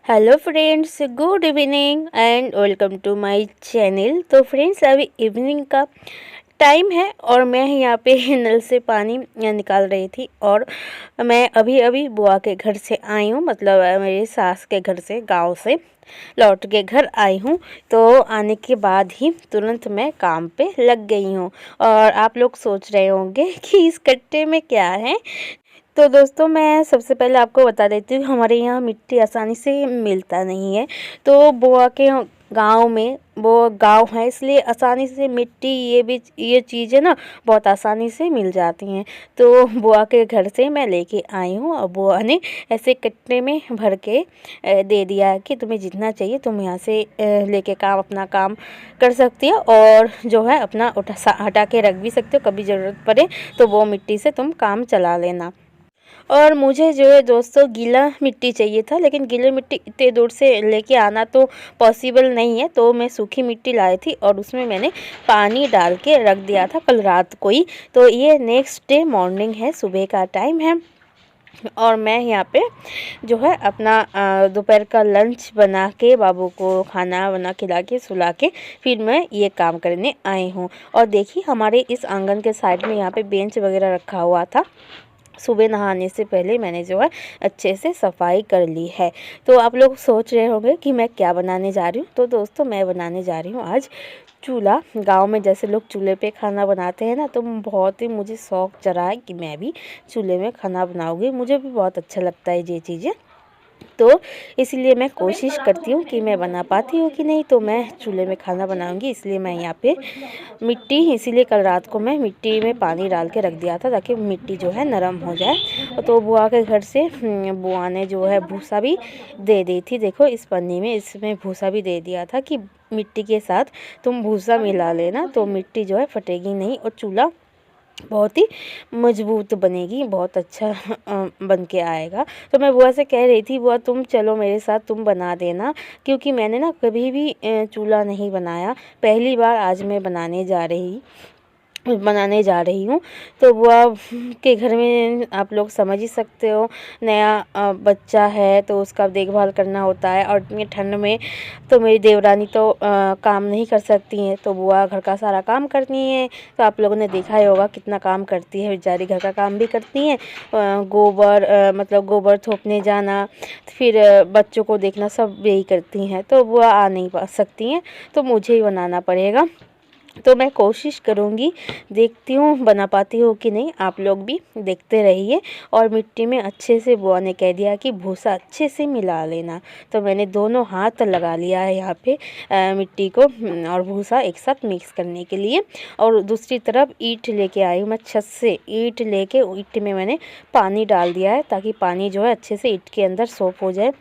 Hello friends, good evening and welcome to my channel. तो friends, अभी evening का time है और मैं यहाँ पे नल से पानी निकाल रही थी। और मैं अभी अभी बुआ के घर से आई हूँ, मतलब मेरे सास के घर से, गांव से लौट के घर आई हूँ। तो आने के बाद ही तुरंत मैं काम पे लग गई हूँ। और आप लोग सोच रहे होंगे कि इस कट्टे में क्या है। तो दोस्तों, मैं सबसे पहले आपको बता देती हूँ, हमारे यहाँ मिट्टी आसानी से मिलता नहीं है। तो बुआ के गांव में, वो गांव है इसलिए आसानी से मिट्टी, ये चीज़ें ना बहुत आसानी से मिल जाती हैं। तो बुआ के घर से मैं लेके आई हूँ और बुआ ने ऐसे कट्टे में भर के दे दिया है कि तुम्हें जितना चाहिए तुम यहाँ से लेके अपना काम कर सकती हो। और जो है अपना हटा के रख भी सकते हो, कभी ज़रूरत पड़े तो वो मिट्टी से तुम काम चला लेना। और मुझे जो है दोस्तों गीला मिट्टी चाहिए था, लेकिन गीली मिट्टी इतने दूर से लेके आना तो पॉसिबल नहीं है। तो मैं सूखी मिट्टी लाई थी और उसमें मैंने पानी डाल के रख दिया था कल रात को ही। तो ये नेक्स्ट डे मॉर्निंग है, सुबह का टाइम है। और मैं यहाँ पे जो है अपना दोपहर का लंच बना के, बाबू को खाना बना खिला के सुला के फिर मैं ये काम करने आई हूँ। और देखिए, हमारे इस आंगन के साइड में यहाँ पे बेंच वगैरह रखा हुआ था। सुबह नहाने से पहले मैंने जो है अच्छे से सफाई कर ली है। तो आप लोग सोच रहे होंगे कि मैं क्या बनाने जा रही हूँ। तो दोस्तों, मैं बनाने जा रही हूँ आज चूल्हा। गांव में जैसे लोग चूल्हे पे खाना बनाते हैं ना, तो बहुत ही मुझे शौक चढ़ा है कि मैं भी चूल्हे में खाना बनाऊँगी। मुझे भी बहुत अच्छा लगता है ये चीज़ें। तो इसलिए मैं कोशिश करती हूँ कि मैं बना पाती हूँ कि नहीं, तो मैं चूल्हे में खाना बनाऊँगी। इसलिए मैं यहाँ पे मिट्टी, इसीलिए कल रात को मैं मिट्टी में पानी डाल के रख दिया था ताकि मिट्टी जो है नरम हो जाए। तो बुआ के घर से बुआ ने जो है भूसा भी दे दी थी। देखो, इस पन्नी में इसमें भूसा भी दे दिया था कि मिट्टी के साथ तुम भूसा मिला लेना, तो मिट्टी जो है फटेगी नहीं और चूल्हा बहुत ही मजबूत बनेगी, बहुत अच्छा बन के आएगा। तो मैं बुआ से कह रही थी, बुआ तुम चलो मेरे साथ, तुम बना देना, क्योंकि मैंने ना कभी भी चूल्हा नहीं बनाया, पहली बार आज मैं बनाने जा रही हूँ। तो बुआ के घर में आप लोग समझ ही सकते हो, नया बच्चा है तो उसका देखभाल करना होता है। और इतनी ठंड में तो मेरी देवरानी तो काम नहीं कर सकती हैं, तो बुआ घर का सारा काम करती हैं। तो आप लोगों ने देखा ही होगा कितना काम करती है बेचारी, घर का काम भी करती हैं, मतलब गोबर थोपने जाना, फिर बच्चों को देखना, सब यही करती हैं। तो बुआ आ नहीं पा सकती हैं, तो मुझे ही बनाना पड़ेगा। तो मैं कोशिश करूँगी, देखती हूँ बना पाती हूँ कि नहीं। आप लोग भी देखते रहिए। और मिट्टी में अच्छे से बुआ ने कह दिया कि भूसा अच्छे से मिला लेना। तो मैंने दोनों हाथ लगा लिया है यहाँ पे मिट्टी को और भूसा एक साथ मिक्स करने के लिए। और दूसरी तरफ ईंट लेके आई हूँ मैं, छत से ईंट लेके ईंट में मैंने पानी डाल दिया है ताकि पानी जो है अच्छे से ईंट के अंदर सोख हो जाए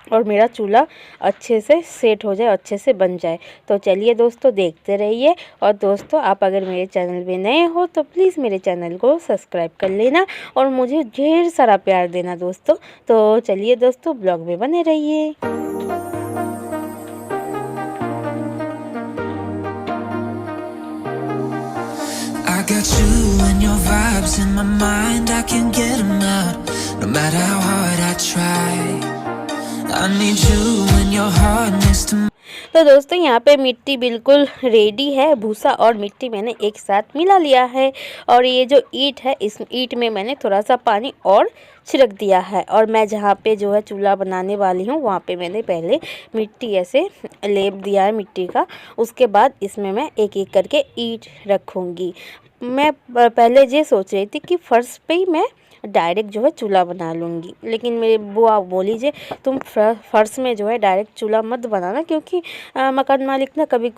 और मेरा चूल्हा अच्छे से सेट हो जाए, अच्छे से बन जाए। तो चलिए दोस्तों, देखते रहिए। और दोस्तों, आप अगर मेरे चैनल पे नए हो तो प्लीज़ मेरे चैनल को सब्सक्राइब कर लेना और मुझे ढेर सारा प्यार देना दोस्तों। तो चलिए दोस्तों, ब्लॉग में बने रहिए। I got you and your vibes in my mind, I can't get them out, no matter how hard I try. I need you and your heart next to me. तो दोस्तों, यहाँ पे मिट्टी बिल्कुल रेडी है। भूसा और मिट्टी मैंने एक साथ मिला लिया है। और ये जो ईंट है, इस ईंट में मैंने थोड़ा सा पानी और छिड़क दिया है। और मैं जहाँ पे जो है चूल्हा बनाने वाली हूँ, वहाँ पे मैंने पहले मिट्टी ऐसे लेप दिया है मिट्टी का। उसके बाद इसमें मैं एक एक करके ईंट रखूँगी। मैं पहले ये सोच रही थी कि फर्श पे ही मैं डायरेक्ट जो है चूल्हा बना लूँगी, लेकिन मेरी बुआ बोली जे तुम फर्श में जो है डायरेक्ट चूल्हा मत बनाना, क्योंकि मकान मालिक ना कभी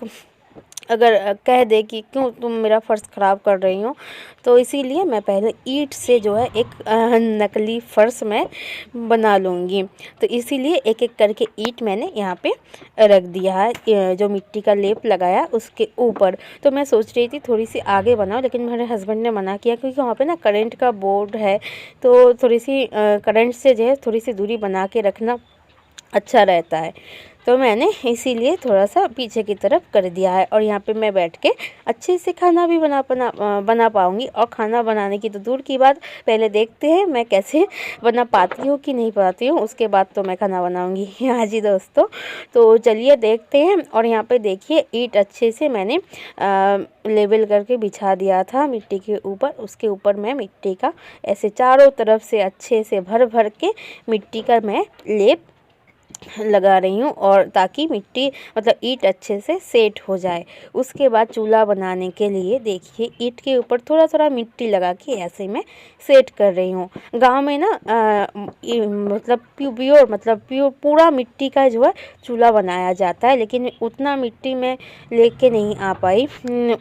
अगर कह दे कि क्यों तुम मेरा फ़र्श ख़राब कर रही हो। तो इसीलिए मैं पहले ईंट से जो है एक नकली फ़र्श मैं बना लूँगी। तो इसीलिए एक एक करके ईंट मैंने यहाँ पे रख दिया है, जो मिट्टी का लेप लगाया उसके ऊपर। तो मैं सोच रही थी थोड़ी सी आगे बनाऊँ, लेकिन मेरे हस्बैंड ने मना किया, क्योंकि वहाँ पे ना करंट का बोर्ड है। तो थोड़ी सी करंट से जो है थोड़ी सी दूरी बना के रखना अच्छा रहता है। तो मैंने इसीलिए थोड़ा सा पीछे की तरफ कर दिया है और यहाँ पे मैं बैठ के अच्छे से खाना भी बना पाऊँगी। और खाना बनाने की तो दूर की बात, पहले देखते हैं मैं कैसे बना पाती हूँ कि नहीं पाती हूँ, उसके बाद तो मैं खाना बनाऊँगी। हाँ जी दोस्तों, तो चलिए देखते हैं। और यहाँ पे देखिए ईंट अच्छे से मैंने लेवल करके बिछा दिया था मिट्टी के ऊपर। उसके ऊपर मैं मिट्टी का ऐसे चारों तरफ से अच्छे से भर भर के मिट्टी का मैं लेप लगा रही हूँ, और ताकि मिट्टी मतलब ईंट अच्छे से सेट हो जाए। उसके बाद चूल्हा बनाने के लिए देखिए ईंट के ऊपर थोड़ा थोड़ा मिट्टी लगा के ऐसे मैं सेट कर रही हूँ। गांव में ना मतलब प्योर पूरा मिट्टी का जो है चूल्हा बनाया जाता है, लेकिन उतना मिट्टी मैं लेके नहीं आ पाई।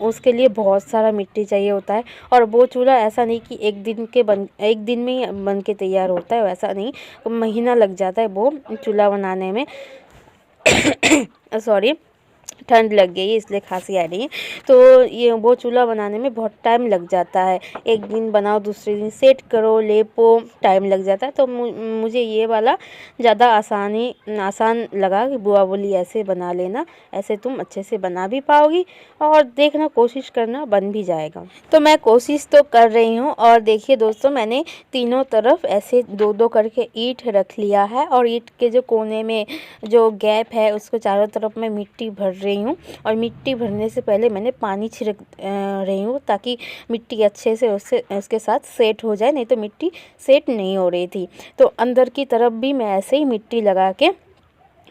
उसके लिए बहुत सारा मिट्टी चाहिए होता है, और वो चूल्हा ऐसा नहीं कि एक दिन में ही बन के तैयार होता है, वैसा नहीं, महीना लग जाता है वो चूल्हा बनाने में। सॉरी, ठंड लग गई है इसलिए खांसी आ रही है। तो ये वो चूल्हा बनाने में बहुत टाइम लग जाता है। एक दिन बनाओ, दूसरे दिन सेट करो, लेपो, टाइम लग जाता है। तो मुझे ये वाला ज़्यादा आसान लगा कि बुआ बोली ऐसे बना लेना, ऐसे तुम अच्छे से बना भी पाओगी और देखना, कोशिश करना, बन भी जाएगा। तो मैं कोशिश तो कर रही हूँ। और देखिए दोस्तों, मैंने तीनों तरफ ऐसे दो दो करके ईंट रख लिया है, और ईंट के जो कोने में जो गैप है उसको चारों तरफ मैं मिट्टी भर रही हूँ। और मिट्टी भरने से पहले मैंने पानी छिड़क रही हूँ, ताकि मिट्टी अच्छे से उसके साथ सेट हो जाए, नहीं तो मिट्टी सेट नहीं हो रही थी। तो अंदर की तरफ भी मैं ऐसे ही मिट्टी लगा के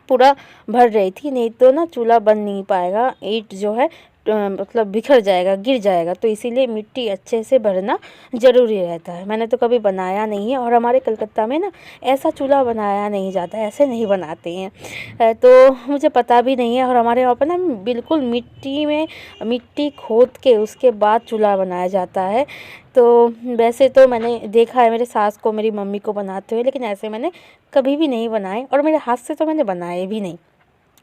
पूरा भर रही थी, नहीं तो ना चूल्हा बन नहीं पाएगा, ईंट जो है मतलब बिखर जाएगा, गिर जाएगा। तो इसीलिए मिट्टी अच्छे से भरना ज़रूरी रहता है। मैंने तो कभी बनाया नहीं है, और हमारे कलकत्ता में ना ऐसा चूल्हा बनाया नहीं जाता है, ऐसे नहीं बनाते हैं। तो मुझे पता भी नहीं है। और हमारे यहाँ पर ना बिल्कुल मिट्टी खोद के उसके बाद चूल्हा बनाया जाता है। तो वैसे तो मैंने देखा है मेरे सास को, मेरी मम्मी को बनाते हुए, लेकिन ऐसे मैंने कभी भी नहीं बनाए, और मेरे हाथ से तो मैंने बनाए भी नहीं।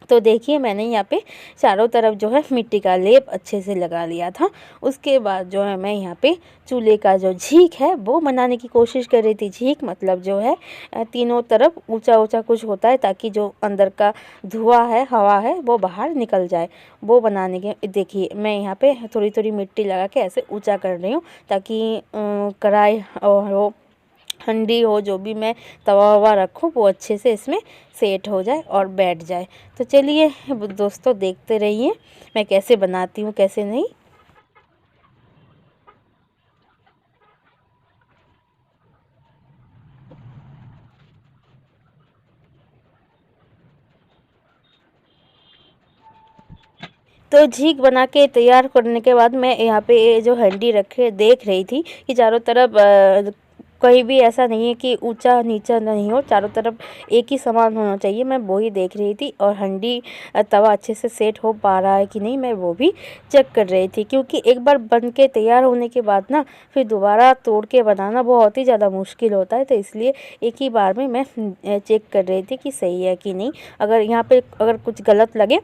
तो देखिए मैंने यहाँ पे चारों तरफ जो है मिट्टी का लेप अच्छे से लगा लिया था। उसके बाद जो है मैं यहाँ पे चूल्हे का जो झीक है वो बनाने की कोशिश कर रही थी। झीक मतलब जो है तीनों तरफ ऊंचा ऊंचा कुछ होता है, ताकि जो अंदर का धुआं है, हवा है, वो बाहर निकल जाए। वो बनाने के देखिए मैं यहाँ पे थोड़ी थोड़ी मिट्टी लगा के ऐसे ऊँचा कर रही हूँ, ताकि कढ़ाई और हंडी हो, जो भी मैं तवा ववा रखूँ, वो अच्छे से इसमें सेट हो जाए और बैठ जाए। तो चलिए दोस्तों, देखते रहिए मैं कैसे बनाती हूँ, कैसे नहीं। तो झीक बना के तैयार करने के बाद मैं यहाँ पे ये जो हंडी रखे देख रही थी कि चारों तरफ कहीं भी ऐसा नहीं है कि ऊंचा नीचा नहीं हो, चारों तरफ एक ही समान होना चाहिए, मैं वो ही देख रही थी। और हंडी तवा अच्छे से सेट हो पा रहा है कि नहीं, मैं वो भी चेक कर रही थी। क्योंकि एक बार बन के तैयार होने के बाद ना फिर दोबारा तोड़ के बनाना बहुत ही ज़्यादा मुश्किल होता है। तो इसलिए एक ही बार में मैं चेक कर रही थी कि सही है कि नहीं। अगर यहाँ पे अगर कुछ गलत लगे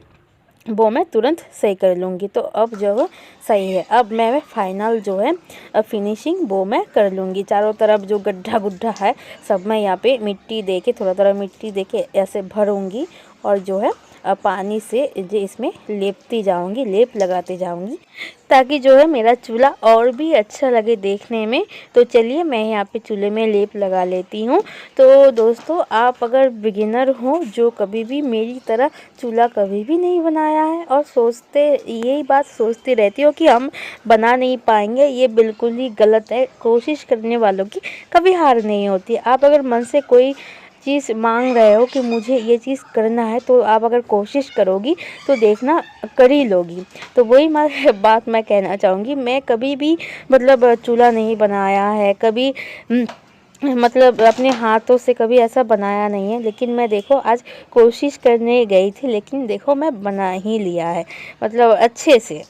वो मैं तुरंत सही कर लूँगी। तो अब जो है सही है। अब मैं फाइनल जो है फिनिशिंग वो मैं कर लूँगी। चारों तरफ जो गड्ढा गुड्ढा है सब मैं यहाँ पे मिट्टी दे के, थोड़ा थोड़ा मिट्टी दे के ऐसे भरूँगी, और जो है पानी से जो इसमें लेपती जाऊँगी, लेप लगाते जाऊँगी, ताकि जो है मेरा चूल्हा और भी अच्छा लगे देखने में। तो चलिए मैं यहाँ पे चूल्हे में लेप लगा लेती हूँ। तो दोस्तों, आप अगर बिगिनर हो, जो कभी भी मेरी तरह चूल्हा कभी भी नहीं बनाया है, और यही बात सोचते रहती हो कि हम बना नहीं पाएंगे, ये बिल्कुल ही गलत है। कोशिश करने वालों की कभी हार नहीं होती। आप अगर मन से कोई चीज़ मांग रहे हो कि मुझे ये चीज़ करना है, तो आप अगर कोशिश करोगी तो देखना कर ही लोगी। तो वही बात मैं कहना चाहूँगी। मैं कभी भी मतलब चूल्हा नहीं बनाया है, कभी मतलब अपने हाथों से कभी ऐसा बनाया नहीं है। लेकिन मैं देखो आज कोशिश करने गई थी, लेकिन देखो मैं बना ही लिया है, मतलब अच्छे से।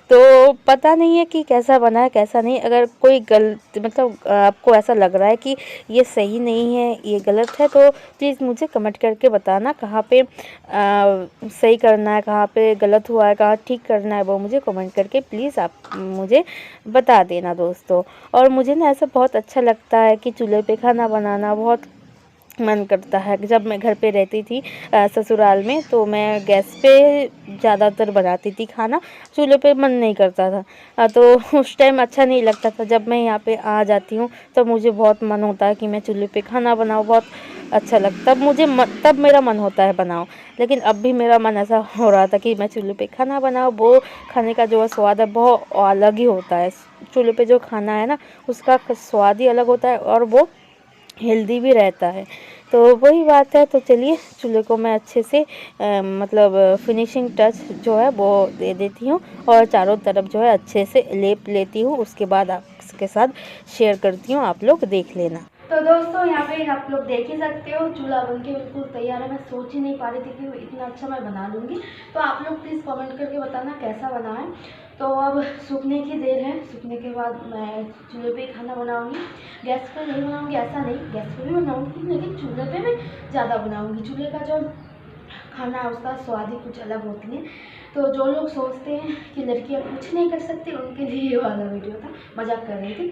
तो पता नहीं है कि कैसा बना है कैसा नहीं। अगर कोई गलत मतलब आपको ऐसा लग रहा है कि ये सही नहीं है, ये गलत है, तो प्लीज़ मुझे कमेंट करके बताना कहाँ पे सही करना है, कहाँ पे गलत हुआ है, कहाँ ठीक करना है, वो मुझे कमेंट करके प्लीज़ आप मुझे बता देना दोस्तों। और मुझे ना ऐसा बहुत अच्छा लगता है कि चूल्हे पे खाना बनाना बहुत मन करता है। जब मैं घर पे रहती थी ससुराल में, तो मैं गैस पे ज़्यादातर बनाती थी खाना, चूल्हे पे मन नहीं करता था। तो उस टाइम अच्छा नहीं लगता था। जब मैं यहाँ पे आ जाती हूँ तो मुझे बहुत मन होता है कि मैं चूल्हे पे खाना बनाऊँ, बहुत अच्छा लगता है तब मेरा मन होता है बनाऊँ। लेकिन अब भी मेरा मन ऐसा हो रहा था कि मैं चूल्हे पे खाना बनाऊँ। वो खाने का जो स्वाद है बहुत अलग ही होता है। चूल्हे पे जो खाना है ना, उसका स्वाद ही अलग होता है और वो हेल्दी भी रहता है। तो वही बात है। तो चलिए, चूल्हे को मैं अच्छे से मतलब फिनिशिंग टच जो है वो दे देती हूँ और चारों तरफ जो है अच्छे से लेप लेती हूँ। उसके बाद आपके साथ शेयर करती हूँ, आप लोग देख लेना। तो दोस्तों, यहाँ पे आप लोग देख ही सकते हो, चूल्हा बनके बिल्कुल तैयार है। मैं सोच ही नहीं पा रही थी कि इतना अच्छा मैं बना लूँगी। तो आप लोग प्लीज़ कमेंट करके बताना कैसा बना है। तो अब सूखने की देर है। सूखने के बाद मैं चूल्हे पे खाना बनाऊँगी, गैस पे नहीं बनाऊँगी ऐसा नहीं, गैस पे भी बनाऊँगी लेकिन चूल्हे पे मैं ज़्यादा बनाऊँगी। चूल्हे का जो खाना है उसका स्वाद ही कुछ अलग होती है। तो जो लोग सोचते हैं कि लड़कियां कुछ नहीं कर सकती, उनके लिए ये वाला वीडियो था। मजाक कर रही थी।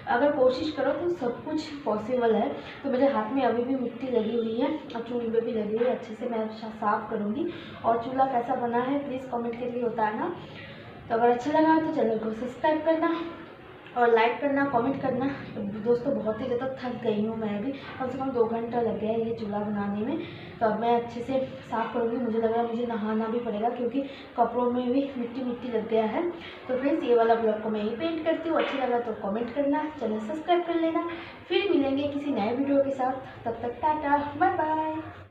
अगर कोशिश करो तो सब कुछ पॉसिबल है। तो मेरे हाथ में अभी भी मिट्टी लगी हुई है और चूल्हे पे भी लगी हुई है। अच्छे से मैं साफ़ करूँगी। और चूल्हा कैसा बना है प्लीज़ कमेंट करके बताना। तो अगर अच्छा लगा तो चैनल को सब्सक्राइब करना और लाइक करना, कमेंट करना। तो दोस्तों, बहुत ही ज़्यादा थक गई हूँ मैं अभी। कम से कम 2 घंटा लग गया है ये चूल्हा बनाने में। तो अब मैं अच्छे से साफ़ करूँगी। मुझे लग रहा है मुझे नहाना भी पड़ेगा क्योंकि कपड़ों में भी मिट्टी मिट्टी लग गया है। तो फ्रेंड्स, ये वाला ब्लॉग को मैं ही पेंट करती हूँ। अच्छा लगा तो कमेंट करना, चैनल सब्सक्राइब कर लेना। फिर मिलेंगे किसी नए वीडियो के साथ। तब तक टाटा, बाय बाय।